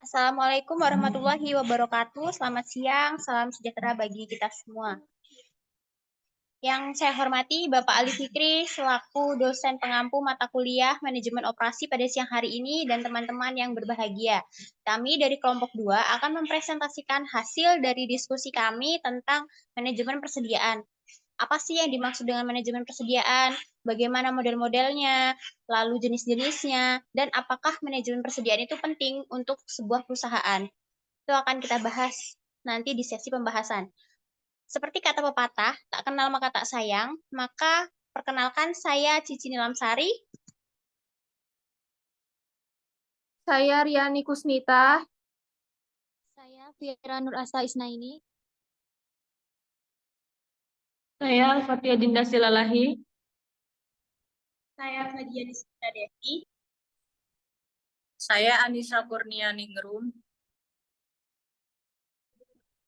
Assalamualaikum warahmatullahi wabarakatuh. Selamat siang, salam sejahtera bagi kita semua. Yang saya hormati Bapak Ali Fikri selaku dosen pengampu mata kuliah Manajemen Operasi pada siang hari ini dan teman-teman yang berbahagia. Kami dari kelompok 2 akan mempresentasikan hasil dari diskusi kami tentang manajemen persediaan. Apa sih yang dimaksud dengan manajemen persediaan? Bagaimana model-modelnya, lalu jenis-jenisnya, dan apakah manajemen persediaan itu penting untuk sebuah perusahaan? Itu akan kita bahas nanti di sesi pembahasan. Seperti kata pepatah, tak kenal maka tak sayang, maka perkenalkan saya Cici Nilamsari. Saya Riani Kusnita. Saya Fira Nur Asa Isnaini. Saya Fatia Dinda Silalahi. Saya Fadia Nisita Devi. Saya Anissa Kurnia Ningrum.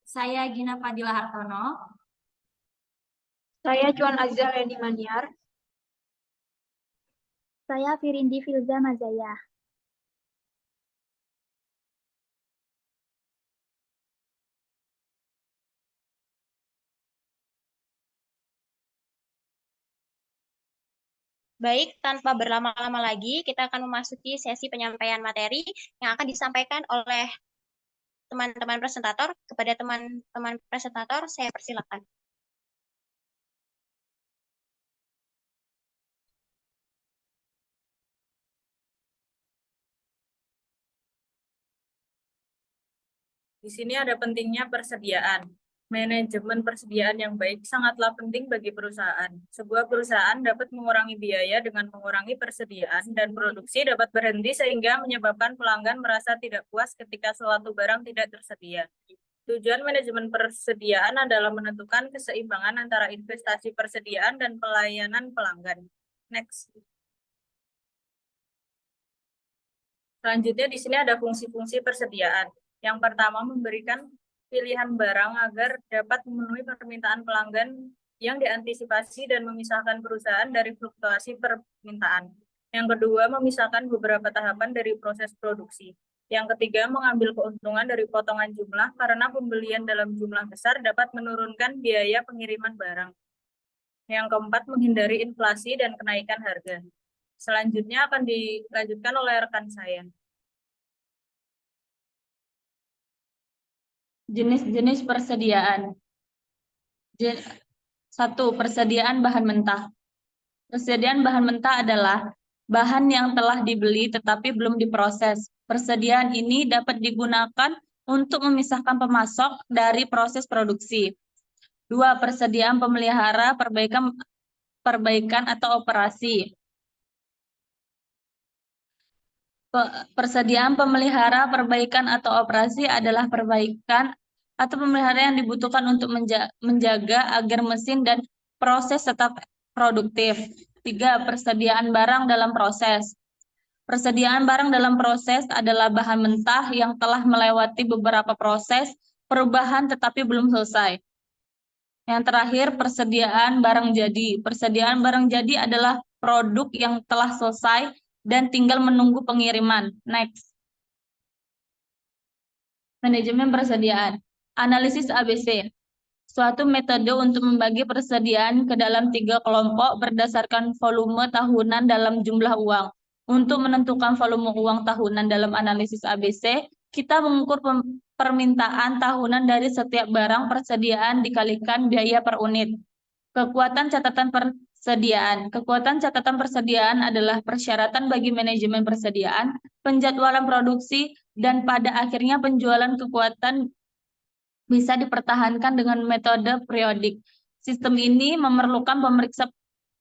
Saya Gina Fadila Hartono. Saya Cuan Azhar Edi Maniar. Saya Firindi Filza Mazaya. Baik, tanpa berlama-lama lagi, kita akan memasuki sesi penyampaian materi yang akan disampaikan oleh teman-teman presentator. Kepada teman-teman presentator, saya persilakan. Di sini ada pentingnya persediaan. Manajemen persediaan yang baik sangatlah penting bagi perusahaan. Sebuah perusahaan dapat mengurangi biaya dengan mengurangi persediaan dan produksi dapat berhenti sehingga menyebabkan pelanggan merasa tidak puas ketika suatu barang tidak tersedia. Tujuan manajemen persediaan adalah menentukan keseimbangan antara investasi persediaan dan pelayanan pelanggan. Next. Selanjutnya di sini ada fungsi-fungsi persediaan. Yang pertama, memberikan pilihan barang agar dapat memenuhi permintaan pelanggan yang diantisipasi dan memisahkan perusahaan dari fluktuasi permintaan. Yang kedua, memisahkan beberapa tahapan dari proses produksi. Yang ketiga, mengambil keuntungan dari potongan jumlah karena pembelian dalam jumlah besar dapat menurunkan biaya pengiriman barang. Yang keempat, menghindari inflasi dan kenaikan harga. Selanjutnya akan dilanjutkan oleh rekan saya. Jenis-jenis persediaan. 1. Persediaan bahan mentah. Persediaan bahan mentah adalah bahan yang telah dibeli tetapi belum diproses. Persediaan ini dapat digunakan untuk memisahkan pemasok dari proses produksi. 2. Persediaan pemelihara, perbaikan atau operasi. Persediaan pemelihara, perbaikan atau operasi adalah perbaikan atau pemeliharaan yang dibutuhkan untuk menjaga agar mesin dan proses tetap produktif. 3. Persediaan barang dalam proses. Persediaan barang dalam proses adalah bahan mentah yang telah melewati beberapa proses perubahan tetapi belum selesai. Yang terakhir, persediaan barang jadi. Persediaan barang jadi adalah produk yang telah selesai dan tinggal menunggu pengiriman. Next. Manajemen persediaan. Analisis ABC. Suatu metode untuk membagi persediaan ke dalam 3 kelompok berdasarkan volume tahunan dalam jumlah uang. Untuk menentukan volume uang tahunan dalam analisis ABC, kita mengukur permintaan tahunan dari setiap barang persediaan dikalikan biaya per unit. Kekuatan catatan persediaan. Kekuatan catatan persediaan adalah persyaratan bagi manajemen persediaan, penjadwalan produksi, dan pada akhirnya penjualan. Kekuatan bisa dipertahankan dengan metode periodik. Sistem ini memerlukan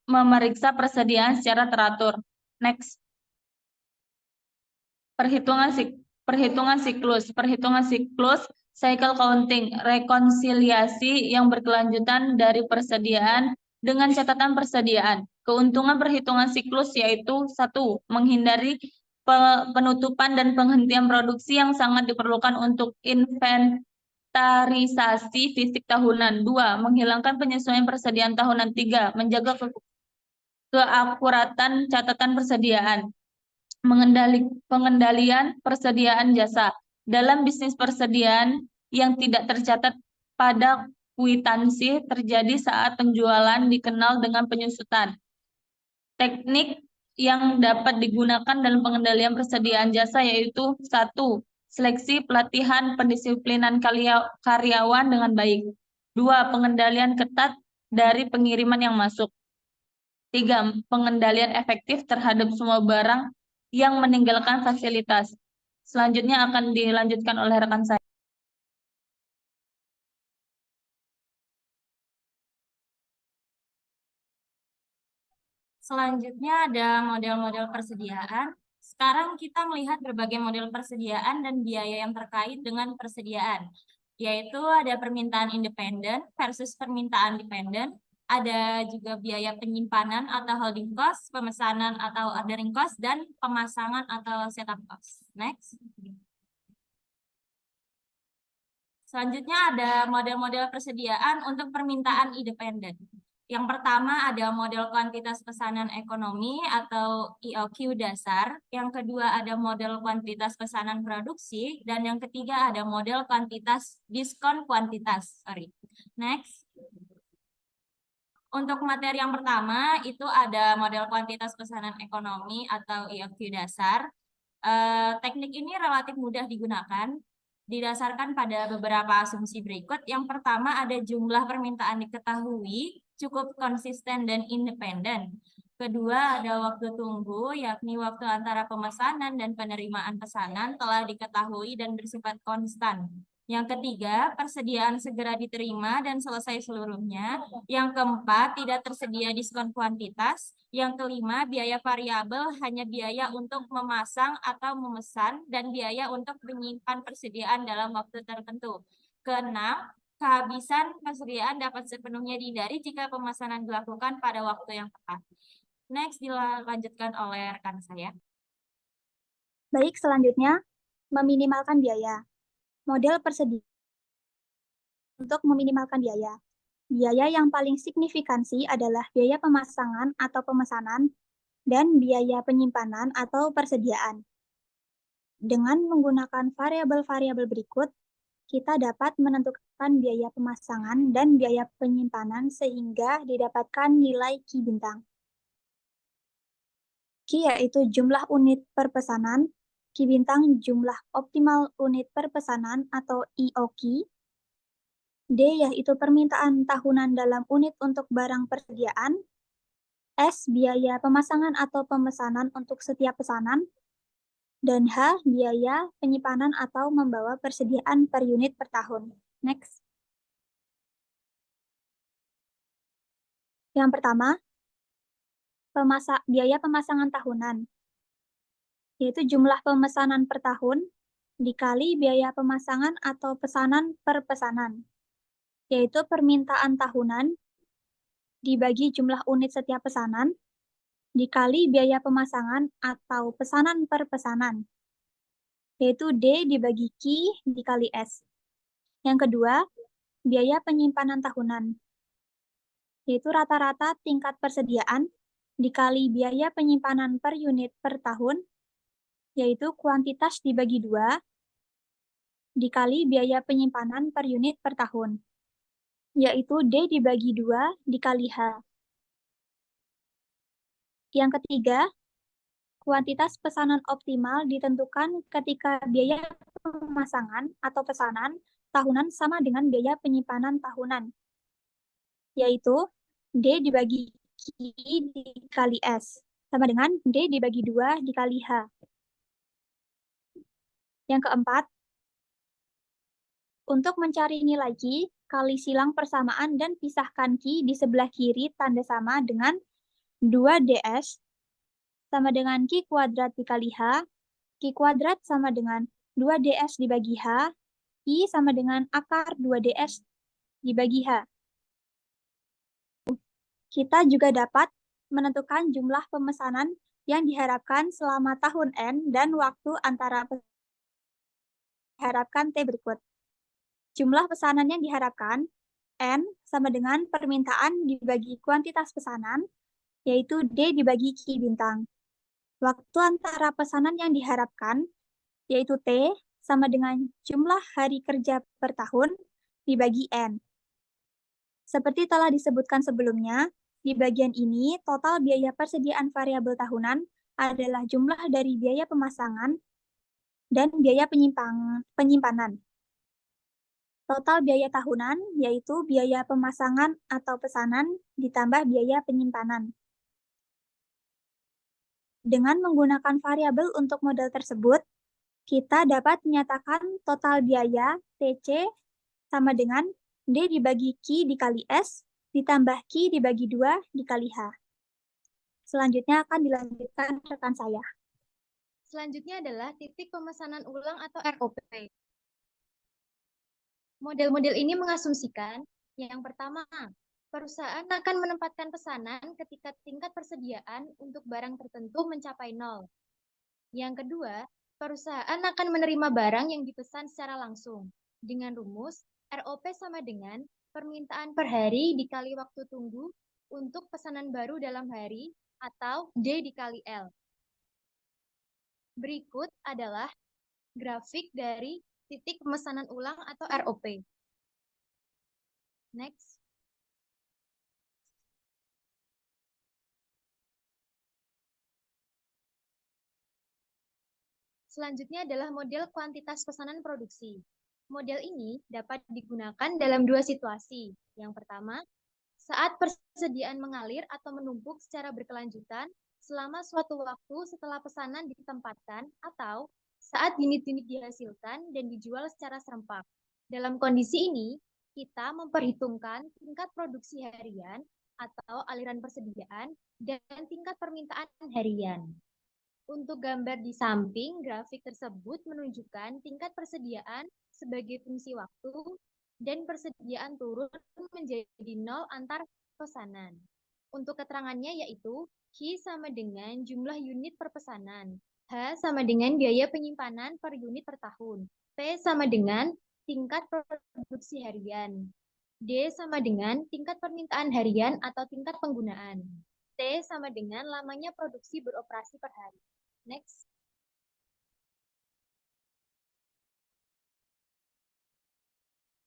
memeriksa persediaan secara teratur. Next. Perhitungan siklus. Perhitungan siklus, cycle counting, rekonsiliasi yang berkelanjutan dari persediaan dengan catatan persediaan. Keuntungan perhitungan siklus yaitu 1. Menghindari penutupan dan penghentian produksi yang sangat diperlukan untuk inventarisasi fisik tahunan. 2. Menghilangkan penyesuaian persediaan tahunan. 3. Menjaga keakuratan catatan persediaan. Pengendalian persediaan jasa. Dalam bisnis persediaan yang tidak tercatat pada kwitansi terjadi saat penjualan dikenal dengan penyusutan. Teknik yang dapat digunakan dalam pengendalian persediaan jasa yaitu 1. Seleksi pelatihan pendisiplinan karyawan dengan baik. 2. Pengendalian ketat dari pengiriman yang masuk. 3. Pengendalian efektif terhadap semua barang yang meninggalkan fasilitas. Selanjutnya akan dilanjutkan oleh rekan saya. Selanjutnya ada model-model persediaan. Sekarang kita melihat berbagai model persediaan dan biaya yang terkait dengan persediaan, yaitu ada permintaan independen versus permintaan dependen, ada juga biaya penyimpanan atau holding cost, pemesanan atau ordering cost, dan pemasangan atau setup cost. Next. Selanjutnya ada model-model persediaan untuk permintaan independen. Yang pertama ada model kuantitas pesanan ekonomi atau EOQ dasar. Yang kedua ada model kuantitas pesanan produksi. Dan yang ketiga ada model kuantitas diskon kuantitas. Next. Untuk materi yang pertama itu ada model kuantitas pesanan ekonomi atau EOQ dasar. Teknik ini relatif mudah digunakan. Didasarkan pada beberapa asumsi berikut. Yang pertama ada jumlah permintaan diketahui, cukup konsisten dan independen. Kedua ada waktu tunggu, yakni waktu antara pemesanan dan penerimaan pesanan telah diketahui dan bersifat konstan. Yang ketiga, persediaan segera diterima dan selesai seluruhnya. Yang keempat, tidak tersedia diskon kuantitas. Yang kelima, biaya variabel hanya biaya untuk memasang atau memesan dan biaya untuk menyimpan persediaan dalam waktu tertentu. Keenam, kehabisan persediaan dapat sepenuhnya dihindari jika pemesanan dilakukan pada waktu yang tepat. Next, dilanjutkan oleh rekan saya. Baik, selanjutnya meminimalkan biaya. Model persediaan untuk meminimalkan biaya. Biaya yang paling signifikansi adalah biaya pemasangan atau pemesanan dan biaya penyimpanan atau persediaan. Dengan menggunakan variabel-variabel berikut, kita dapat menentukan biaya pemasangan dan biaya penyimpanan sehingga didapatkan nilai Ki bintang. Ki yaitu jumlah unit per pesanan, Ki bintang jumlah optimal unit per pesanan atau IOQ, D yaitu permintaan tahunan dalam unit untuk barang persediaan, S biaya pemasangan atau pemesanan untuk setiap pesanan, dan H biaya penyimpanan atau membawa persediaan per unit per tahun. Next. Yang pertama, biaya pemasangan tahunan, yaitu jumlah pemesanan per tahun dikali biaya pemasangan atau pesanan per pesanan, yaitu permintaan tahunan dibagi jumlah unit setiap pesanan dikali biaya pemasangan atau pesanan per pesanan, yaitu D dibagi Q dikali S. Yang kedua, biaya penyimpanan tahunan, yaitu rata-rata tingkat persediaan dikali biaya penyimpanan per unit per tahun, yaitu kuantitas dibagi 2, dikali biaya penyimpanan per unit per tahun, yaitu D dibagi 2 dikali H. Yang ketiga, kuantitas pesanan optimal ditentukan ketika biaya pemasangan atau pesanan tahunan sama dengan biaya penyimpanan tahunan, yaitu D dibagi Q dikali S, sama dengan D dibagi 2 dikali H. Yang keempat, untuk mencari nilai Q, kali silang persamaan dan pisahkan Q di sebelah kiri tanda sama dengan 2ds sama dengan Q kuadrat dikali H, Q kuadrat sama dengan 2ds dibagi H, I sama dengan akar 2ds dibagi H. Kita juga dapat menentukan jumlah pemesanan yang diharapkan selama tahun N dan waktu antara diharapkan T berikut. Jumlah pesanan yang diharapkan N sama dengan permintaan dibagi kuantitas pesanan, yaitu D dibagi Q bintang. Waktu antara pesanan yang diharapkan, yaitu T, sama dengan jumlah hari kerja per tahun dibagi N. Seperti telah disebutkan sebelumnya, di bagian ini total biaya persediaan variabel tahunan adalah jumlah dari biaya pemasangan dan biaya penyimpanan. Total biaya tahunan yaitu biaya pemasangan atau pesanan ditambah biaya penyimpanan. Dengan menggunakan variabel untuk model tersebut, kita dapat menyatakan total biaya TC sama dengan D dibagi Q dikali S ditambah Q dibagi 2 dikali H. Selanjutnya akan dilanjutkan rekan saya. Selanjutnya adalah titik pemesanan ulang atau ROP. Model-model ini mengasumsikan yang pertama, perusahaan akan menempatkan pesanan ketika tingkat persediaan untuk barang tertentu mencapai 0. Yang kedua, perusahaan akan menerima barang yang dipesan secara langsung dengan rumus ROP sama dengan permintaan per hari dikali waktu tunggu untuk pesanan baru dalam hari atau D dikali L. Berikut adalah grafik dari titik pemesanan ulang atau ROP. Next. Selanjutnya adalah model kuantitas pesanan produksi. Model ini dapat digunakan dalam dua situasi. Yang pertama, saat persediaan mengalir atau menumpuk secara berkelanjutan selama suatu waktu setelah pesanan ditempatkan atau saat unit-unit dihasilkan dan dijual secara serempak. Dalam kondisi ini, kita memperhitungkan tingkat produksi harian atau aliran persediaan dan tingkat permintaan harian. Untuk gambar di samping, grafik tersebut menunjukkan tingkat persediaan sebagai fungsi waktu dan persediaan turun menjadi 0 antar pesanan. Untuk keterangannya yaitu Q sama dengan jumlah unit per pesanan, H sama dengan biaya penyimpanan per unit per tahun, P sama dengan tingkat produksi harian, D sama dengan tingkat permintaan harian atau tingkat penggunaan, T sama dengan lamanya produksi beroperasi per hari. Next.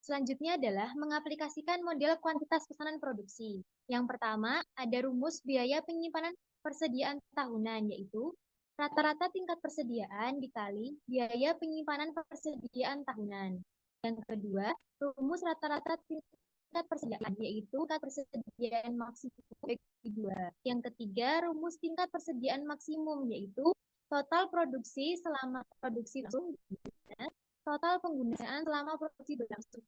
Selanjutnya adalah mengaplikasikan model kuantitas pesanan produksi. Yang pertama, ada rumus biaya penyimpanan persediaan tahunan, yaitu rata-rata tingkat persediaan dikali biaya penyimpanan persediaan tahunan. Yang kedua, rumus rata-rata tingkat persediaan, yaitu tingkat persediaan maksimum bagi 2. Yang ketiga, rumus tingkat persediaan maksimum, yaitu total produksi selama produksi berlangsung, total penggunaan selama produksi berlangsung,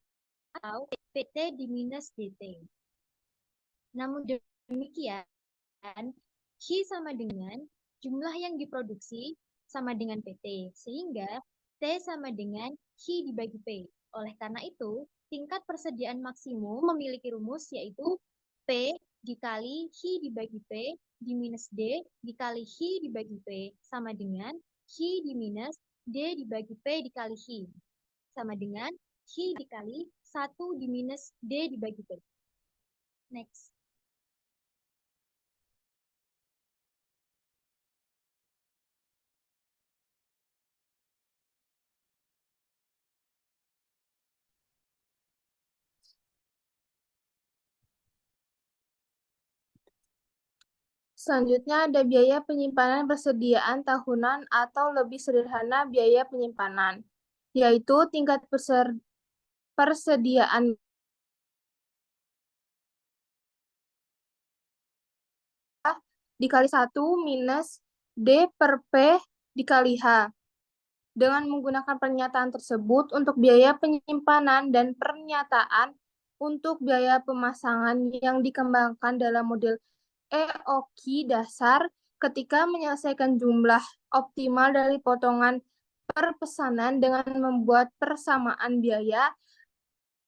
atau PT di minus DT. Namun demikian, Q sama dengan jumlah yang diproduksi sama dengan PT, sehingga T sama dengan Q dibagi P. Oleh karena itu, tingkat persediaan maksimum memiliki rumus yaitu P dikali Q dibagi P di minus D dikali Q dibagi P sama dengan Q di minus D dibagi P dikali Q sama dengan Q dikali 1 di minus D dibagi P. Next. Selanjutnya ada biaya penyimpanan persediaan tahunan atau lebih sederhana biaya penyimpanan, yaitu tingkat persediaan dikali 1 minus D per P dikali H. Dengan menggunakan pernyataan tersebut untuk biaya penyimpanan dan pernyataan untuk biaya pemasangan yang dikembangkan dalam model EOQ dasar ketika menyelesaikan jumlah optimal dari potongan per pesanan dengan membuat persamaan biaya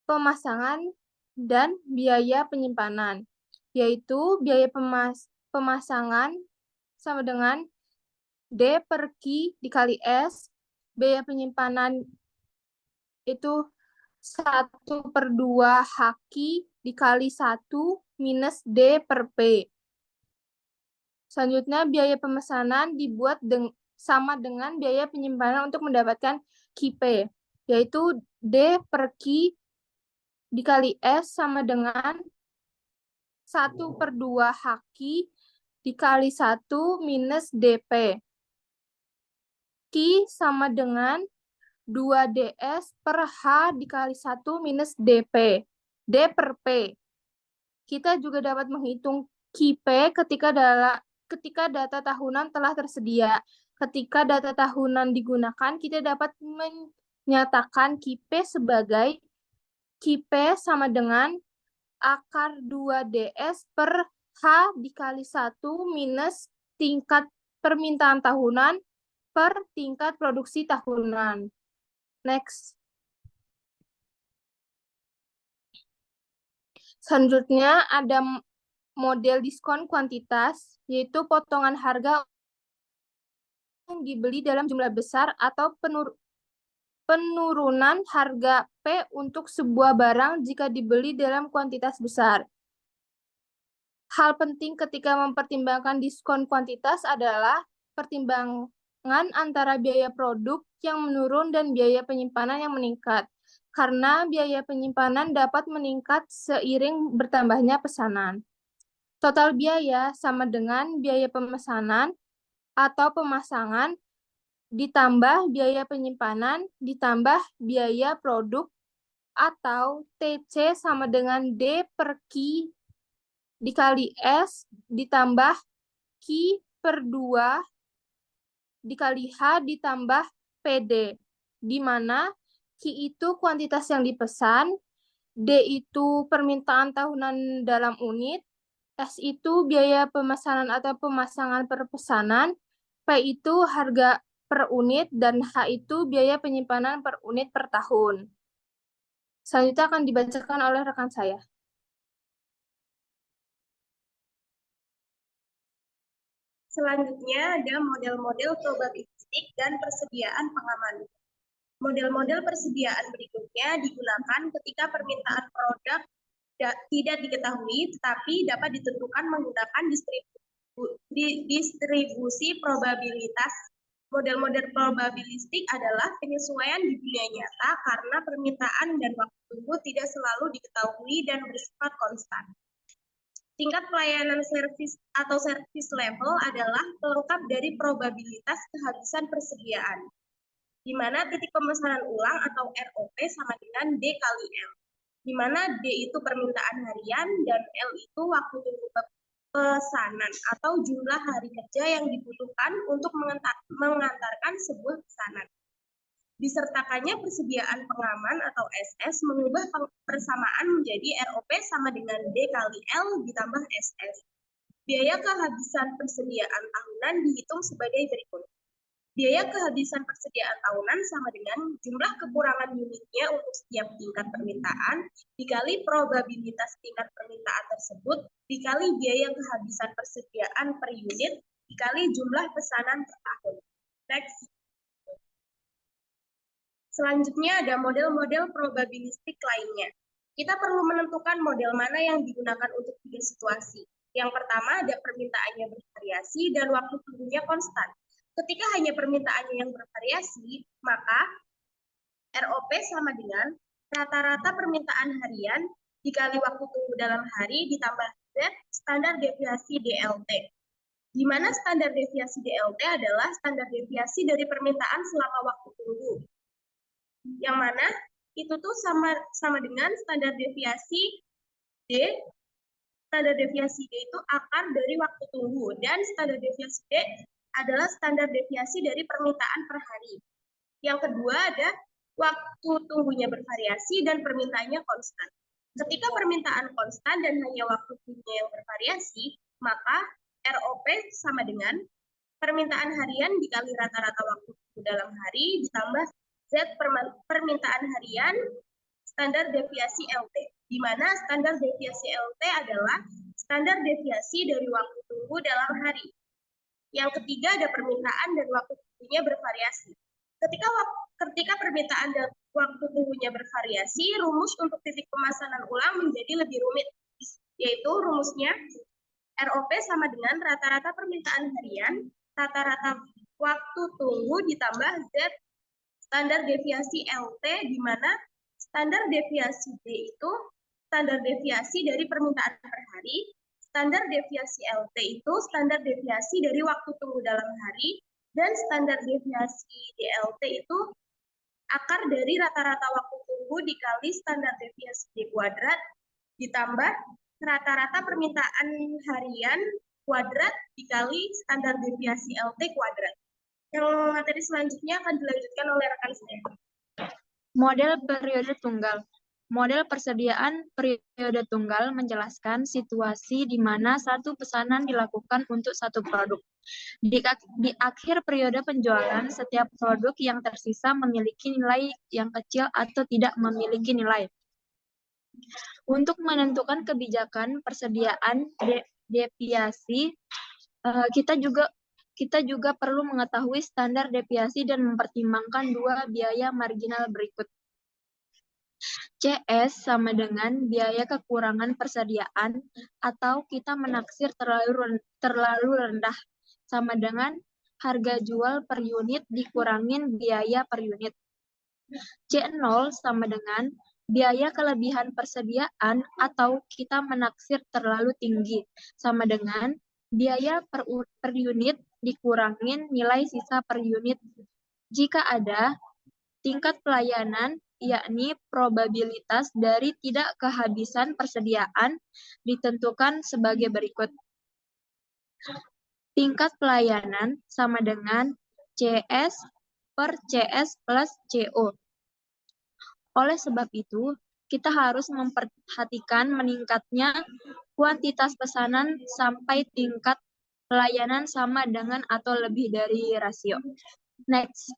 pemasangan dan biaya penyimpanan, yaitu biaya pemasangan sama dengan D per Q dikali S, biaya penyimpanan itu 1/2 HQ dikali 1 minus D per P. Selanjutnya, biaya pemesanan dibuat sama dengan biaya penyimpanan untuk mendapatkan QP, yaitu D per Q dikali S sama dengan 1/2 HQ dikali 1 minus DP. Q sama dengan 2 DS per H dikali 1 minus DP. D per P. Kita juga dapat menghitung QP ketika data tahunan telah tersedia. Ketika data tahunan digunakan, kita dapat menyatakan QP sebagai QP sama dengan akar 2 DS per H dikali 1 minus tingkat permintaan tahunan per tingkat produksi tahunan. Next. Selanjutnya ada model diskon kuantitas, yaitu potongan harga yang dibeli dalam jumlah besar atau penurunan harga P untuk sebuah barang jika dibeli dalam kuantitas besar. Hal penting ketika mempertimbangkan diskon kuantitas adalah pertimbangan antara biaya produk yang menurun dan biaya penyimpanan yang meningkat. Karena biaya penyimpanan dapat meningkat seiring bertambahnya pesanan. Total biaya sama dengan biaya pemesanan atau pemasangan ditambah biaya penyimpanan ditambah biaya produk atau TC sama dengan D per Q dikali S ditambah Q per 2 dikali H ditambah PD, di mana Q itu kuantitas yang dipesan, D itu permintaan tahunan dalam unit, S itu biaya pemesanan atau pemasangan per pesanan, P itu harga per unit, dan H itu biaya penyimpanan per unit per tahun. Selanjutnya akan dibacakan oleh rekan saya. Selanjutnya ada model-model probabilistik dan persediaan pengaman. Model-model persediaan berikutnya digunakan ketika permintaan produk tidak diketahui, tetapi dapat ditentukan menggunakan distribusi probabilitas. Model-model probabilistik adalah penyesuaian di dunia nyata karena permintaan dan waktu tunggu tidak selalu diketahui dan bersifat konstan. Tingkat pelayanan servis atau service level adalah pelengkap dari probabilitas kehabisan persediaan, di mana titik pemesanan ulang atau ROP sama dengan D kali L, di mana D itu permintaan harian dan L itu waktu tunggu pesanan atau jumlah hari kerja yang dibutuhkan untuk mengantarkan sebuah pesanan. Disertakannya persediaan pengaman atau SS mengubah persamaan menjadi ROP sama dengan D kali L ditambah SS. Biaya kehabisan persediaan tahunan dihitung sebagai berikut. Biaya kehabisan persediaan tahunan sama dengan jumlah kekurangan unitnya untuk setiap tingkat permintaan dikali probabilitas tingkat permintaan tersebut dikali biaya kehabisan persediaan per unit dikali jumlah pesanan per tahun. Next. Selanjutnya ada model-model probabilistik lainnya. Kita perlu menentukan model mana yang digunakan untuk tiga situasi. Yang pertama ada permintaannya bervariasi dan waktu tunggunya konstan. Ketika hanya permintaannya yang bervariasi, maka ROP sama dengan rata-rata permintaan harian dikali waktu tunggu dalam hari ditambah Z standar deviasi DLT. Di mana standar deviasi DLT adalah standar deviasi dari permintaan selama waktu tunggu. Yang mana itu tuh sama dengan standar deviasi D. Standar deviasi D itu akar dari waktu tunggu dan standar deviasi D adalah standar deviasi dari permintaan per hari. Yang kedua ada waktu tunggunya bervariasi dan permintaannya konstan. Ketika permintaan konstan dan hanya waktu tunggunya yang bervariasi, maka ROP sama dengan permintaan harian dikali rata-rata waktu tunggu dalam hari ditambah Z permintaan harian standar deviasi LT, di mana standar deviasi LT adalah standar deviasi dari waktu tunggu dalam hari. Yang ketiga ada permintaan dan waktu tunggunya bervariasi. Ketika permintaan dan waktu tunggunya bervariasi, rumus untuk titik pemesanan ulang menjadi lebih rumit, yaitu rumusnya ROP sama dengan rata-rata permintaan harian, rata-rata waktu tunggu ditambah Z standar deviasi LT, di mana standar deviasi D itu standar deviasi dari permintaan per hari, standar deviasi LT itu standar deviasi dari waktu tunggu dalam hari, dan standar deviasi DLT itu akar dari rata-rata waktu tunggu dikali standar deviasi D kuadrat ditambah rata-rata permintaan harian kuadrat dikali standar deviasi LT kuadrat. Yang materi selanjutnya akan dilanjutkan oleh rekan saya. Model periode tunggal. Model persediaan periode tunggal menjelaskan situasi di mana satu pesanan dilakukan untuk satu produk. Di akhir periode penjualan, setiap produk yang tersisa memiliki nilai yang kecil atau tidak memiliki nilai. Untuk menentukan kebijakan persediaan deviasi, kita juga perlu mengetahui standar deviasi dan mempertimbangkan dua biaya marginal berikut. CS sama dengan biaya kekurangan persediaan, atau kita menaksir terlalu rendah, sama dengan harga jual per unit dikurangin biaya per unit. C0 sama dengan biaya kelebihan persediaan, atau kita menaksir terlalu tinggi, sama dengan biaya per unit dikurangin nilai sisa per unit. Jika ada tingkat pelayanan, yakni probabilitas dari tidak kehabisan persediaan, ditentukan sebagai berikut. Tingkat pelayanan sama dengan CS per CS plus CO. Oleh sebab itu, kita harus memperhatikan meningkatnya kuantitas pesanan sampai tingkat pelayanan sama dengan atau lebih dari rasio. Next.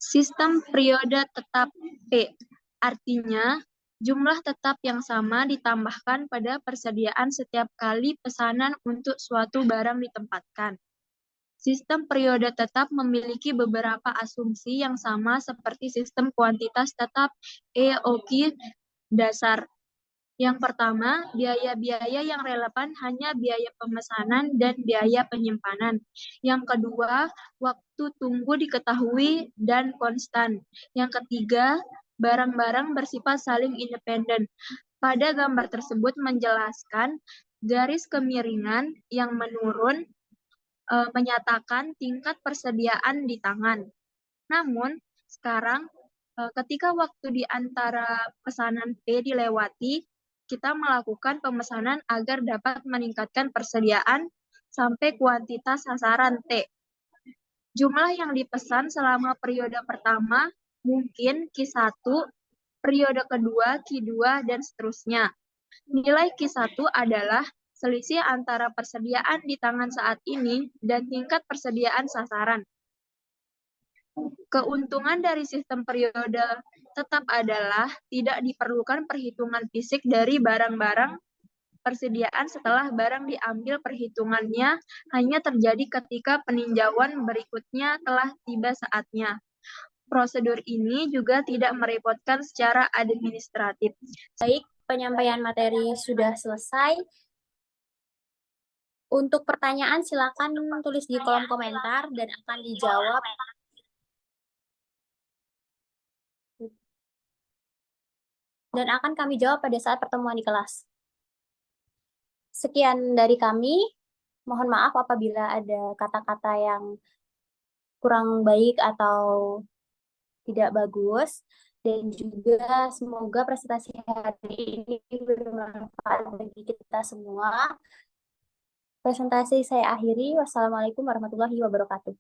Sistem periode tetap P, artinya jumlah tetap yang sama ditambahkan pada persediaan setiap kali pesanan untuk suatu barang ditempatkan. Sistem periode tetap memiliki beberapa asumsi yang sama seperti sistem kuantitas tetap EOQ dasar. Yang pertama, biaya-biaya yang relevan hanya biaya pemesanan dan biaya penyimpanan. Yang kedua, waktu tunggu diketahui dan konstan. Yang ketiga, barang-barang bersifat saling independen. Pada gambar tersebut menjelaskan garis kemiringan yang menurun menyatakan tingkat persediaan di tangan. Namun, sekarang ketika waktu di antara pesanan P dilewati, kita melakukan pemesanan agar dapat meningkatkan persediaan sampai kuantitas sasaran T. Jumlah yang dipesan selama periode pertama mungkin Q1, periode kedua Q2, dan seterusnya. Nilai Q1 adalah selisih antara persediaan di tangan saat ini dan tingkat persediaan sasaran. Keuntungan dari sistem periode tetap adalah tidak diperlukan perhitungan fisik dari barang-barang persediaan setelah barang diambil. Perhitungannya hanya terjadi ketika peninjauan berikutnya telah tiba saatnya. Prosedur ini juga tidak merepotkan secara administratif. Baik, penyampaian materi sudah selesai. Untuk pertanyaan silakan tulis di kolom komentar dan akan dijawab kami jawab pada saat pertemuan di kelas. Sekian dari kami. Mohon maaf apabila ada kata-kata yang kurang baik atau tidak bagus. Dan juga semoga presentasi hari ini bermanfaat bagi kita semua. Presentasi saya akhiri. Wassalamualaikum warahmatullahi wabarakatuh.